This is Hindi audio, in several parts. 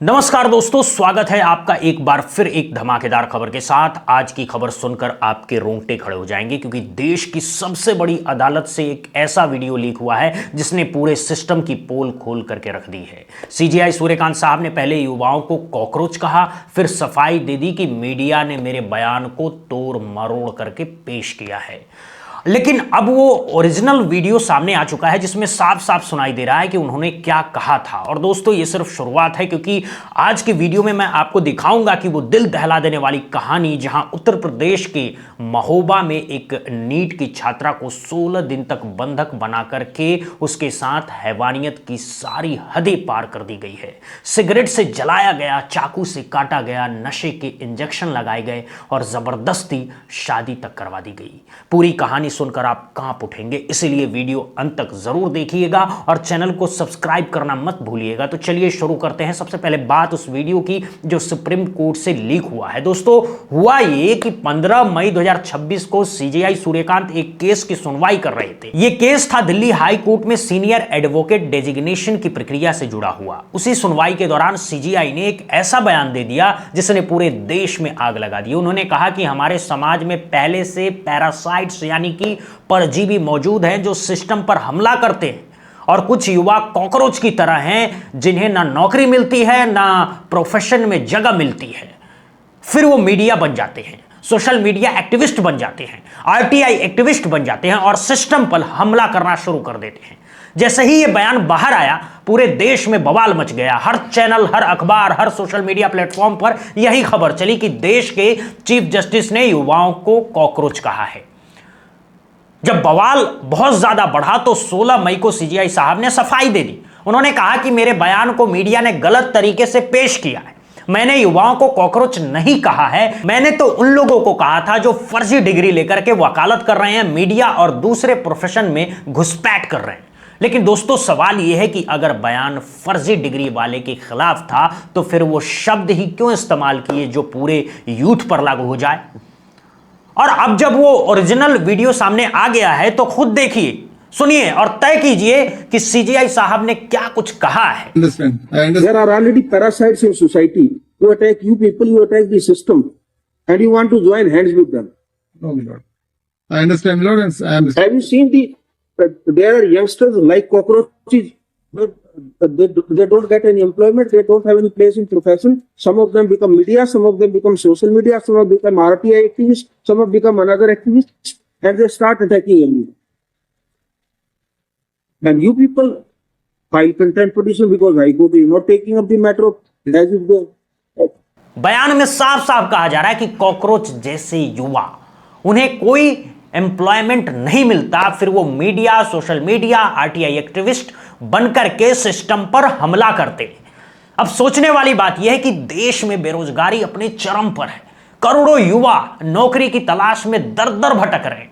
नमस्कार दोस्तों, स्वागत है आपका एक बार फिर एक धमाकेदार खबर के साथ। आज की खबर सुनकर आपके रोंगटे खड़े हो जाएंगे क्योंकि देश की सबसे बड़ी अदालत से एक ऐसा वीडियो लीक हुआ है जिसने पूरे सिस्टम की पोल खोल करके रख दी है। सीजेआई सूर्यकांत साहब ने पहले युवाओं को कॉकरोच कहा, फिर सफाई दे दी कि मीडिया ने मेरे बयान को तोड़ मरोड़ करके पेश किया है। लेकिन अब वो ओरिजिनल वीडियो सामने आ चुका है जिसमें साफ साफ सुनाई दे रहा है कि उन्होंने क्या कहा था। और दोस्तों, ये सिर्फ शुरुआत है क्योंकि आज के वीडियो में मैं आपको दिखाऊंगा कि वो दिल दहला देने वाली कहानी जहां उत्तर प्रदेश के महोबा में एक नीट की छात्रा को 16 दिन तक बंधक बना करके उसके साथ हैवानियत की सारी हदें पार कर दी गई है। सिगरेट से जलाया गया, चाकू से काटा गया, नशे के इंजेक्शन लगाए गए और जबरदस्ती शादी तक करवा दी गई। पूरी कहानी सुनकर आप कांप उठेंगे, इसीलिए वीडियो अंत तक जरूर देखिएगा और चैनल को सब्सक्राइब करना मत भूलिएगा। तो चलिए शुरू करते हैं। सबसे पहले बात उस वीडियो की जो सुप्रीम कोर्ट से लीक हुआ है। दोस्तों, हुआ ये कि 15 मई 2026 को सीजेआई सूर्यकांत एक केस की सुनवाई कर रहे थे। यह केस था दिल्ली हाई कोर्ट में सीनियर एडवोकेट डेजिग्नेशन की प्रक्रिया से जुड़ा हुआ। उसी सुनवाई के दौरान सीजेआई ने एक ऐसा बयान दे दिया जिसने पूरे देश में आग लगा दी। उन्होंने कहा कि हमारे समाज में पहले से पैरासाइट्स यानी कि परजीवी मौजूद हैं जो सिस्टम पर हमला करते हैं और कुछ युवा कॉकरोच की तरह हैं जिन्हें ना नौकरी मिलती है ना प्रोफेशन में जगह मिलती है। फिर वो मीडिया बन जाते हैं, सोशल मीडिया एक्टिविस्ट बन जाते हैं, आरटीआई एक्टिविस्ट बन जाते हैं और सिस्टम पर हमला करना शुरू कर देते हैं। जैसे ही यह बयान बाहर आया, पूरे देश में बवाल मच गया। हर चैनल, हर अखबार, हर सोशल मीडिया प्लेटफॉर्म पर यही खबर चली कि देश के चीफ जस्टिस ने युवाओं को कॉकरोच कहा है। जब बवाल बहुत ज्यादा बढ़ा तो 16 मई को सीजेआई साहब ने सफाई दे दी। उन्होंने कहा कि मेरे बयान को मीडिया ने गलत तरीके से पेश किया है। मैंने युवाओं को कॉकरोच नहीं कहा है, मैंने तो उन लोगों को कहा था जो फर्जी डिग्री लेकर के वकालत कर रहे हैं, मीडिया और दूसरे प्रोफेशन में घुसपैठ कर रहे हैं। लेकिन दोस्तों, सवाल यह है कि अगर बयान फर्जी डिग्री वाले के खिलाफ था तो फिर वो शब्द ही क्यों इस्तेमाल किए जो पूरे यूथ पर लागू हो जाए। और अब जब वो ओरिजिनल वीडियो सामने आ गया है तो खुद देखिए, सुनिए और तय कीजिए कि सीजेआई साहब ने क्या कुछ कहा है। There are already parasites in society who attack you people, you attack the system, and you want to join hands with them. No, my lord. I understand, Lord. I understand. Have you seen there are youngsters like cockroaches, but they don't get any employment, they don't have any place in profession. Some of them become media, some of them become social media, some of them become RTI activists, some have become another activists, and they start attacking everyone. And you people file contempt petition because High Court is not taking up the matter of as if they. बयान में साफ साफ कहा जा रहा है कि कॉकरोच जैसे युवा, उन्हें कोई एम्प्लॉयमेंट नहीं मिलता, फिर वो media, social media, RTI activist बनकर के सिस्टम पर हमला करते हैं। अब सोचने वाली बात यह है कि देश में बेरोजगारी अपने चरम पर है। करोड़ों युवा नौकरी की तलाश में दर दर भटक रहे हैं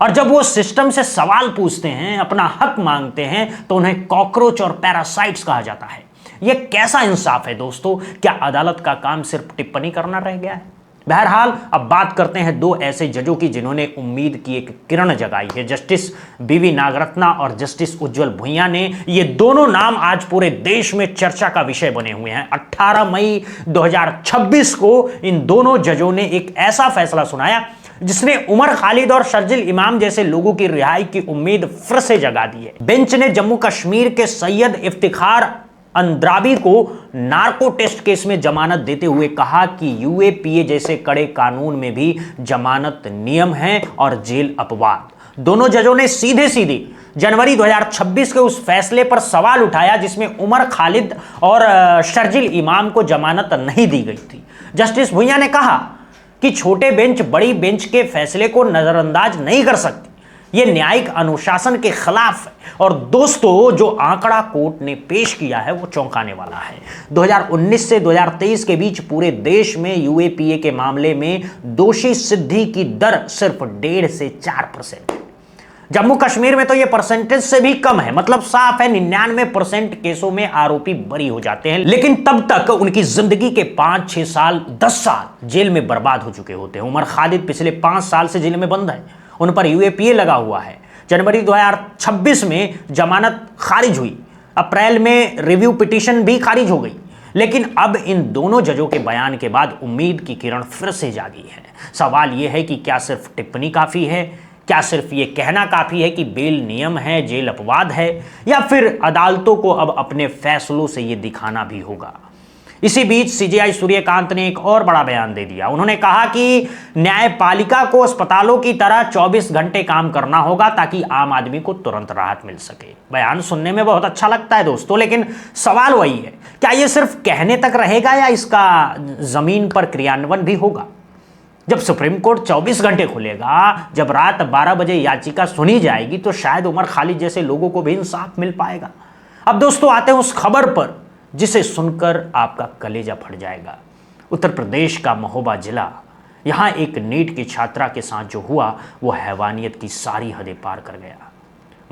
और जब वो सिस्टम से सवाल पूछते हैं, अपना हक मांगते हैं, तो उन्हें कॉकरोच और पैरासाइट्स कहा जाता है। यह कैसा इंसाफ है दोस्तों? क्या अदालत का काम सिर्फ टिप्पणी करना रह गया है? बहरहाल, अब बात करते हैं दो ऐसे जजों की जिन्होंने उम्मीद की एक किरण जगाई है। जस्टिस बीवी नागरत्ना और जस्टिस उज्जवल भुइयां ने, ये दोनों नाम आज पूरे देश में चर्चा का विषय बने हुए हैं। 18 मई 2026 को इन दोनों जजों ने एक ऐसा फैसला सुनाया जिसने उमर खालिद और शर्जिल इमाम जैसे लोगों की रिहाई की उम्मीद फिर से जगा दी है। बेंच ने जम्मू कश्मीर के सैयद इफ्तिखार अंद्राबी को नार्को टेस्ट केस में जमानत देते हुए कहा कि यूएपीए जैसे कड़े कानून में भी जमानत नियम है और जेल अपवाद। दोनों जजों ने सीधे सीधे जनवरी 2026 के उस फैसले पर सवाल उठाया जिसमें उमर खालिद और शर्जिल इमाम को जमानत नहीं दी गई थी। जस्टिस भुइयां ने कहा कि छोटे बेंच बड़ी बेंच के फैसले को नजरअंदाज नहीं कर सकती, यह न्यायिक अनुशासन के खिलाफ है। और दोस्तों, जो आंकड़ा कोर्ट ने पेश किया है वो चौंकाने वाला है। 2019 से 2023 के बीच पूरे देश में यूएपीए के मामले में दोषी सिद्धि की दर सिर्फ 1.5 से 4%। जम्मू कश्मीर में तो यह परसेंटेज से भी कम है। मतलब साफ है, 99% केसों में आरोपी बरी हो जाते हैं, लेकिन तब तक उनकी जिंदगी के 5-6 साल 10 साल जेल में बर्बाद हो चुके होते हैं। उमर खालिद पिछले 5 साल से जेल में बंद है, उन पर यूएपीए लगा हुआ है। जनवरी 2026 में जमानत खारिज हुई, अप्रैल में रिव्यू पिटीशन भी खारिज हो गई। लेकिन अब इन दोनों जजों के बयान के बाद उम्मीद की किरण फिर से जागी है। सवाल यह है कि क्या सिर्फ टिप्पणी काफी है, क्या सिर्फ ये कहना काफी है कि बेल नियम है, जेल अपवाद है, या फिर अदालतों को अब अपने फैसलों से ये दिखाना भी होगा। इसी बीच सीजेआई सूर्यकांत ने एक और बड़ा बयान दे दिया। उन्होंने कहा कि न्यायपालिका को अस्पतालों की तरह 24 घंटे काम करना होगा ताकि आम आदमी को तुरंत राहत मिल सके। बयान सुनने में बहुत अच्छा लगता है दोस्तों, लेकिन सवाल वही है, क्या यह सिर्फ कहने तक रहेगा या इसका जमीन पर क्रियान्वयन भी होगा? जब सुप्रीम कोर्ट 24 घंटे खुलेगा, जब रात 12 बजे याचिका सुनी जाएगी, तो शायद उमर खालिद जैसे लोगों को भी इंसाफ मिल पाएगा। अब दोस्तों आते हैं उस खबर पर जिसे सुनकर आपका कलेजा फट जाएगा। उत्तर प्रदेश का महोबा जिला, यहां एक नीट की छात्रा के साथ जो हुआ वो हैवानियत की सारी हदें पार कर गया।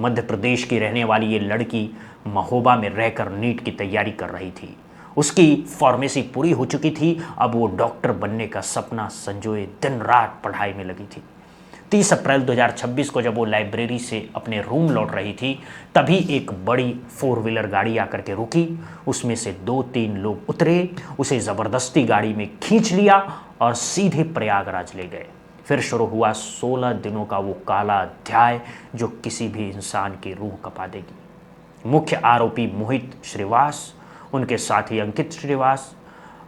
मध्य प्रदेश की रहने वाली ये लड़की महोबा में रहकर नीट की तैयारी कर रही थी। उसकी फार्मेसी पूरी हो चुकी थी, अब वो डॉक्टर बनने का सपना संजोए दिन रात पढ़ाई में लगी थी। 30 अप्रैल 2026 को जब वो लाइब्रेरी से अपने रूम लौट रही थी, तभी एक बड़ी 4 व्हीलर गाड़ी आकर के रुकी। उसमें से 2-3 लोग उतरे, उसे ज़बरदस्ती गाड़ी में खींच लिया और सीधे प्रयागराज ले गए। फिर शुरू हुआ 16 दिनों का वो काला अध्याय जो किसी भी इंसान की रूह कपा देगी। मुख्य आरोपी मोहित श्रीवास, उनके साथी अंकित श्रीवास,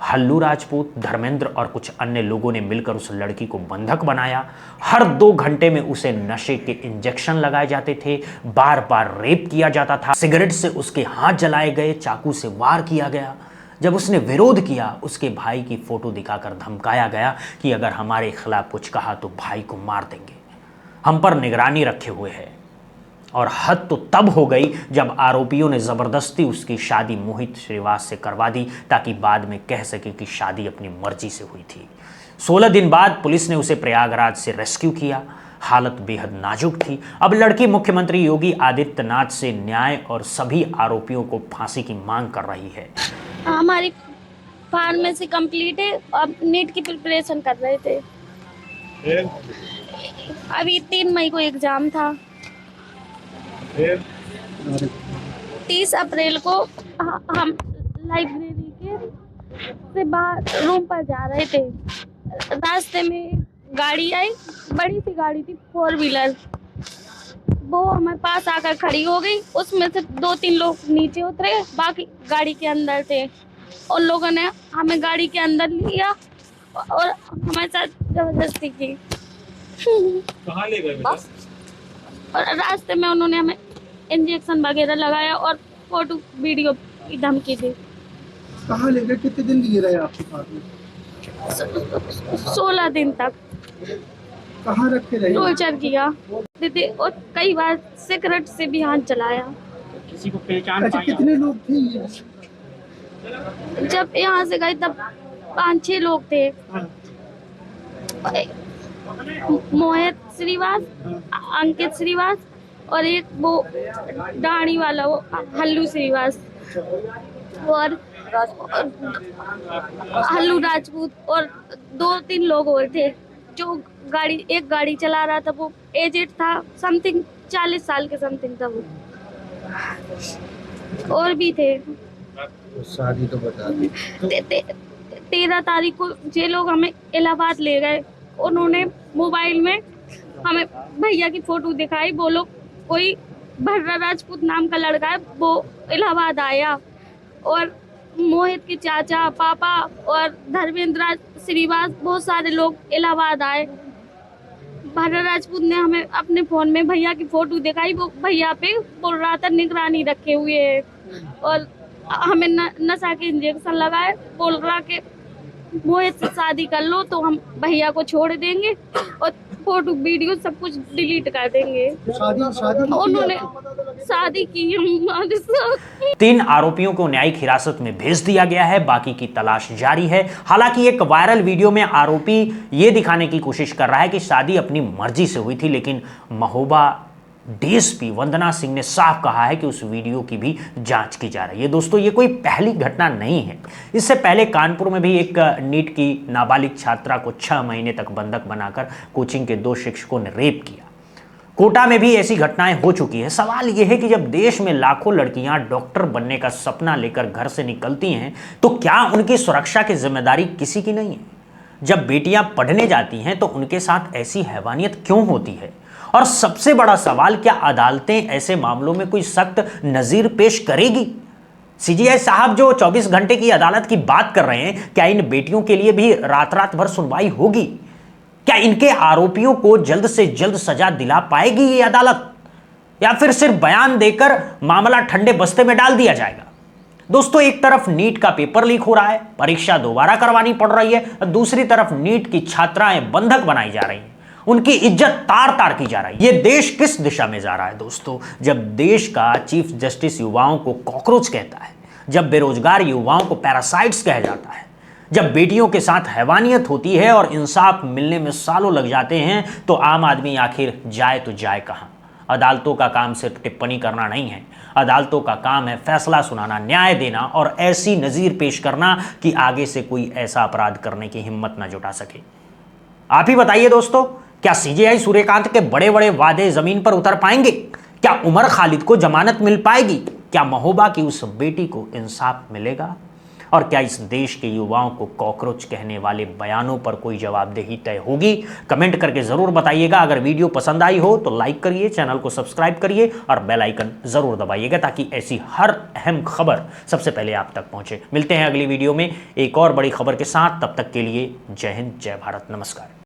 हल्लू राजपूत, धर्मेंद्र और कुछ अन्य लोगों ने मिलकर उस लड़की को बंधक बनाया। हर 2 घंटे में उसे नशे के इंजेक्शन लगाए जाते थे, बार बार रेप किया जाता था, सिगरेट से उसके हाथ जलाए गए, चाकू से वार किया गया। जब उसने विरोध किया, उसके भाई की फोटो दिखाकर धमकाया गया कि अगर हमारे खिलाफ कुछ कहा तो भाई को मार देंगे, हम पर निगरानी रखे हुए है। और हद तो तब हो गई जब आरोपियों ने जबरदस्ती उसकी शादी मोहित श्रीवास से करवा दी ताकि बाद में कह सके कि शादी अपनी मर्जी से हुई थी। 16 दिन बाद पुलिस ने उसे प्रयागराज से रेस्क्यू किया। हालत बेहद नाजुक थी। अब लड़की मुख्यमंत्री योगी आदित्यनाथ से न्याय और सभी आरोपियों को फांसी की मांग कर रही है। हमारी फार्मेसी कंप्लीट है, अब नीट की प्रिपरेशन कर रहे थे। अभी 3 मई को एग्जाम था। 30 अप्रैल को हम लाइब्रेरी के से बाहर रूम पर जा रहे थे। रास्ते में गाड़ी आई, बड़ी सी गाड़ी थी 4 व्हीलर, वो हमारे पास आकर खड़ी हो गई। उसमें से 2-3 लोग नीचे उतरे, बाकी गाड़ी के अंदर थे। उन लोगों ने हमें गाड़ी के अंदर लिया और हमारे साथ जबरदस्ती की। कहाँ ले गए बेटा? और रास्ते में उन्होंने हमें इंजेक्शन वगैरह लगाया और फोटो वीडियो की धमकी दी। कहाँ ले गए? कितने दिन लिए रहे आपके साथ में? 16 दिन तक कहाँ रख के रहे? टॉर्चर किया दीदी, और कई बार सिगरेट से भी हाथ जलाया। किसी को पहचान अच्छा, कितने लोग थे ये? जब यहाँ से गए तब 5-6 लोग थे। मोहित श्रीवास, अंकित श्रीवास और एक वो दाढ़ी वाला वो हल्लू श्रीवास और हल्लू राजपूत और 2-3 लोग और थे। जो एक गाड़ी चला रहा था वो एजेड था, समथिंग 40 साल के समथिंग था वो, और भी थे। शादी तो बता दी। 13 तारीख को ये लोग हमें इलाहाबाद ले गए। उन्होंने मोबाइल में हमें भैया की फोटो दिखाई। वो लोग कोई भर्रा राजपूत नाम का लड़का है, वो इलाहाबाद आया और मोहित के चाचा, पापा और धर्मेंद्र श्रीवास, बहुत सारे लोग इलाहाबाद आए। भर्रा राजपूत ने हमें अपने फोन में भैया की फोटो दिखाई। वो भैया पे बोल रहा था निगरानी रखे हुए है और हमें नशा के इंजेक्शन लगाए। बोल रहा कि मोहित से शादी कर लो तो हम भैया को छोड़ देंगे और फोटो वीडियो सब कुछ डिलीट कर देंगे। शादी उन्होंने शादी की हमारे साथ। 3 आरोपियों को न्यायिक हिरासत में भेज दिया गया है, बाकी की तलाश जारी है। हालांकि एक वायरल वीडियो में आरोपी ये दिखाने की कोशिश कर रहा है कि शादी अपनी मर्जी से हुई थी, लेकिन महोबा डीएसपी वंदना सिंह ने साफ कहा है कि उस वीडियो की भी जांच की जा रही है। दोस्तों, ये कोई पहली घटना नहीं है। इससे पहले कानपुर में भी एक नीट की नाबालिग छात्रा को 6 महीने तक बंधक बनाकर कोचिंग के 2 शिक्षकों ने रेप किया। कोटा में भी ऐसी घटनाएं हो चुकी है। सवाल यह है कि जब देश में लाखों लड़कियां डॉक्टर बनने का सपना लेकर घर से निकलती हैं तो क्या उनकी सुरक्षा की जिम्मेदारी किसी की नहीं है? जब बेटियां पढ़ने जाती हैं तो उनके साथ ऐसी हैवानियत क्यों होती है? और सबसे बड़ा सवाल, क्या अदालतें ऐसे मामलों में कोई सख्त नजीर पेश करेगी? सीजीआई साहब जो 24 घंटे की अदालत की बात कर रहे हैं, क्या इन बेटियों के लिए भी रात रात भर सुनवाई होगी? क्या इनके आरोपियों को जल्द से जल्द सजा दिला पाएगी ये अदालत, या फिर सिर्फ बयान देकर मामला ठंडे बस्ते में डाल दिया जाएगा? दोस्तों, एक तरफ नीट का पेपर लीक हो रहा है, परीक्षा दोबारा करवानी पड़ रही है, दूसरी तरफ नीट की छात्राएं बंधक बनाई जा रही हैं, उनकी इज्जत तार तार की जा रही है। ये देश किस दिशा में जा रहा है दोस्तों? जब देश का चीफ जस्टिस युवाओं को कॉकरोच कहता है, जब बेरोजगार युवाओं को पैरासाइट्स कहा जाता है, जब बेटियों के साथ हैवानियत होती है और इंसाफ मिलने में सालों लग जाते हैं, तो आम आदमी आखिर जाए तो जाए कहां? अदालतों का काम सिर्फ टिप्पणी करना नहीं है, अदालतों का काम है फैसला सुनाना, न्याय देना और ऐसी नजीर पेश करना कि आगे से कोई ऐसा अपराध करने की हिम्मत न जुटा सके। आप ही बताइए दोस्तों, क्या सीजेआई सूर्यकांत के बड़े बड़े वादे जमीन पर उतर पाएंगे? क्या उमर खालिद को जमानत मिल पाएगी? क्या महोबा की उस बेटी को इंसाफ मिलेगा? और क्या इस देश के युवाओं को कॉकरोच कहने वाले बयानों पर कोई जवाबदेही तय होगी? कमेंट करके जरूर बताइएगा। अगर वीडियो पसंद आई हो तो लाइक करिए, चैनल को सब्सक्राइब करिए और बेल आइकन जरूर दबाइएगा ताकि ऐसी हर अहम खबर सबसे पहले आप तक पहुंचे। मिलते हैं अगली वीडियो में एक और बड़ी खबर के साथ। तब तक के लिए जय हिंद, जय भारत, नमस्कार।